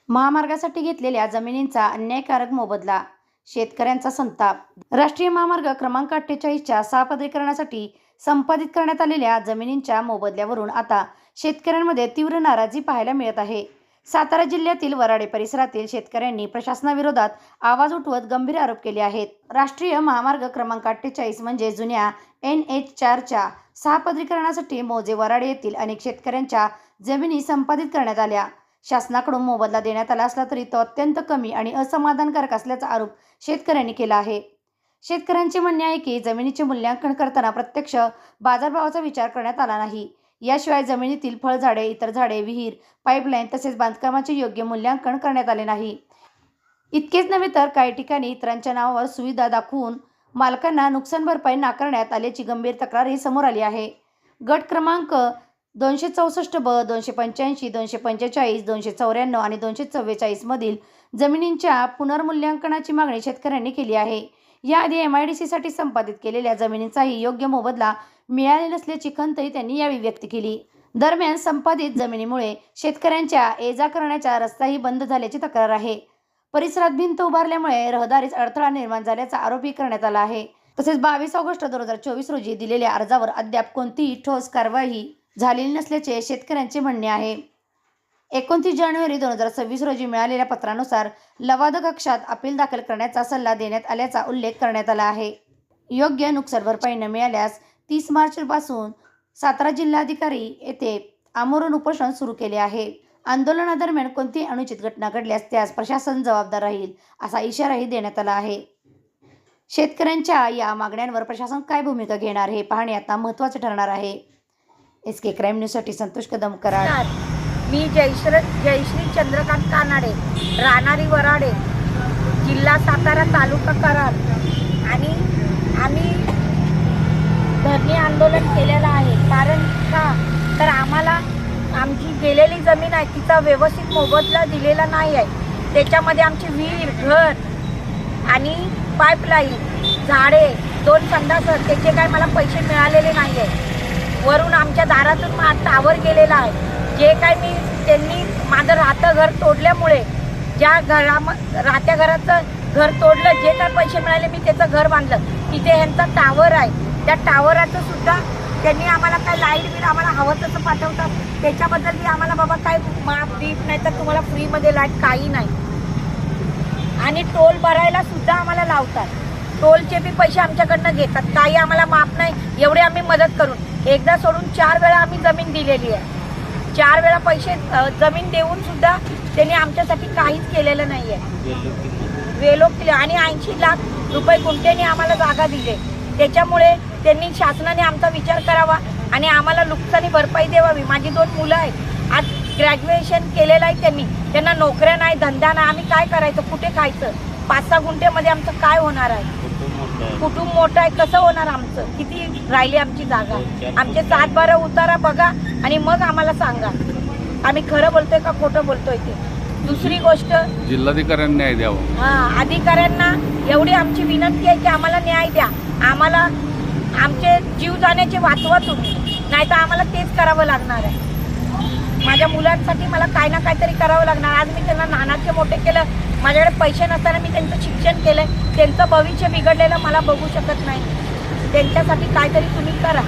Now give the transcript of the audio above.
महामार्गासाठी घेतलेल्या जमिनींचा अन्यायकारक मोबदला, शेतकऱ्यांचा संताप। राष्ट्रीय महामार्ग क्रमांक 48च्या सहापदरीकरणासाठी संपादित करण्यात आलेल्या जमिनींच्या मोबदल्यावरून आता शेतकऱ्यांमध्ये तीव्र नाराजी पाहायला मिळत आहे। सातारा जिल्ह्यातील वराडे परिसरातील शेतकऱ्यांनी प्रशासनाविरोधात आवाज उठवत गंभीर आरोप केले आहेत। राष्ट्रीय महामार्ग क्रमांक 48 म्हणजे जुन्या NH4च्या सहापदरीकरणासाठी मौजे वराडे येथील अनेक शेतकऱ्यांच्या जमिनी संपादित करण्यात आल्या। शासनाकडून मोबदला देण्यात आला असला तरी तो अत्यंत कमी आणि असमाधानकारक असल्याचा आरोप शेतकऱ्यांनी केला आहे। शेतकऱ्यांचे म्हणणे आहे की जमिनीचे मूल्यांकन करताना प्रत्यक्ष बाजारभावाचा विचार करण्यात आला नाही। याशिवाय जमिनीतील फळझाडे, इतर झाडे, विहीर, पाईपलाईन तसेच बांधकामाचे योग्य मूल्यांकन करण्यात आले नाही। इतकेच नव्हे तर काही ठिकाणी इतरांच्या नावावर सुविधा दाखवून मालकांना नुकसान भरपाई नाकारण्यात आल्याची गंभीर तक्रारही समोर आली आहे। गट क्रमांक 264 ब, 285, 245, 294 आणि 244 मधील जमिनींच्या पुनर्मूल्यांकनाची मागणी शेतकऱ्यांनी केली आहे। याआधी MIDCसाठी संपादित केलेल्या जमिनींचाही योग्य मोबदला मिळाले नसल्याची खंतही त्यांनी यावेळी व्यक्त केली। दरम्यान संपादित जमिनीमुळे शेतकऱ्यांच्या ये-जा करण्याचा रस्ताही बंद झाल्याची तक्रार आहे। परिसरात भिंत उभारल्यामुळे रहदारीस अडथळा निर्माण झाल्याचा आरोपही करण्यात आला आहे। तसेच 22 ऑगस्ट 2024 रोजी दिलेल्या अर्जावर अद्याप कोणतीही ठोस कारवाई झालेली नसल्याचे शेतकऱ्यांचे म्हणणे आहे। 29 जानेवारी 2026 रोजी मिळालेल्या पत्रानुसार लवाद कक्षात अपील दाखल करण्याचा सल्ला देण्यात आल्याचा उल्लेख करण्यात आला आहे। योग्य नुकसान भरपाई न मिळाल्यास 30 मार्चपासून सातारा जिल्हाधिकारी येथे आमरण उपोषण सुरू केले आहे। आंदोलनादरम्यान कोणतीही अनुचित घटना घडल्यास त्यास प्रशासन जबाबदार राहील असा इशाराही देण्यात आला आहे। शेतकऱ्यांच्या या मागण्यांवर प्रशासन काय भूमिका घेणार हे पाहणे आता महत्त्वाचे ठरणार आहे। SK क्राईम न्यूजसाठी संतोष कदम, कराड। मी जयश्री चंद्रकांत कानाडे, राहणारी वराडे, जिल्हा सातारा, तालुका कराड। आणि आम्ही धरणे आंदोलन केलेलं आहे। कारण का तर आम्हाला आमची गेलेली जमीन आहे तिचा व्यवस्थित मोबदला दिलेला नाही आहे। त्याच्यामध्ये आमची विहीर, घर आणि पाईपलाईन, झाडे, 2 संडास त्याचे काय मला पैसे मिळालेले नाही आहे। वरून आमच्या दारातून टावर गेलेला आहे। जे काय त्यांनी माझं राहतं घर तोडल्यामुळे ज्या राहत्या घराचं घर तोडलं, जे काय पैसे मिळाले मी त्याचं घर बांधलं। तिथे ह्यांचा टावर आहे, त्या टावराचं सुद्धा त्यांनी आम्हाला काय लाईट बिल आम्हाला हवं तसं पाठवतात। त्याच्याबद्दल बी आम्हाला बाबा काय माफ बीफ नाही तर तुम्हाला फ्रीमध्ये लाईट काही नाही। आणि टोल भरायला सुद्धा आम्हाला लावतात, टोलचे बी पैसे आमच्याकडनं घेतात, काही आम्हाला माफ नाही। एवढे आम्ही मदत करून एकदा सोडून 4 वेळा आम्ही जमीन दिलेली आहे। 4 वेळा पैसे जमीन देऊन सुद्धा त्यांनी आमच्यासाठी काहीच केलेलं नाही आहे। वेलोक केले आणि 80 लाख रुपये गुंठ्याने आम्हाला जागा दिली। त्याच्यामुळे त्यांनी शासनाने आमचा विचार करावा आणि आम्हाला नुकसानी भरपाई द्यावी। माझी 2 मुलं आहेत, आज ग्रॅज्युएशन केलेलं आहे त्यांनी, त्यांना नोकऱ्या नाही, धंदा नाही। आम्ही काय करायचं, कुठे खायचं? 5-6 गुंठ्यामध्ये आमचं काय होणार आहे? कुटुंब मोठं आहे, कसं होणार आमचं? किती राहिली आमची जागा? आमचे 7-12 उतारा बघा आणि मग आम्हाला सांगा आम्ही खरं बोलतोय का खोटं बोलतोय ते। दुसरी गोष्ट, जिल्हाधिकाऱ्यांनी न्याय द्यावा। अधिकाऱ्यांना एवढी आमची विनंती आहे की आम्हाला न्याय द्या। आम्हाला आमचे जीव जाण्याचे वाचवा तुम्ही, नाही तर आम्हाला तेच करावं लागणार आहे। माझ्या मुलांसाठी मला काय ना काहीतरी करावं लागणार। आज मी त्यांना लहानाचे मोठे केलं, माझ्याकडे पैसे नसताना मी त्यांचं शिक्षण केलंय, त्यांचं भविष्य बिघडलेलं मला बघू शकत नाही। त्यांच्यासाठी काहीतरी तुम्ही करा।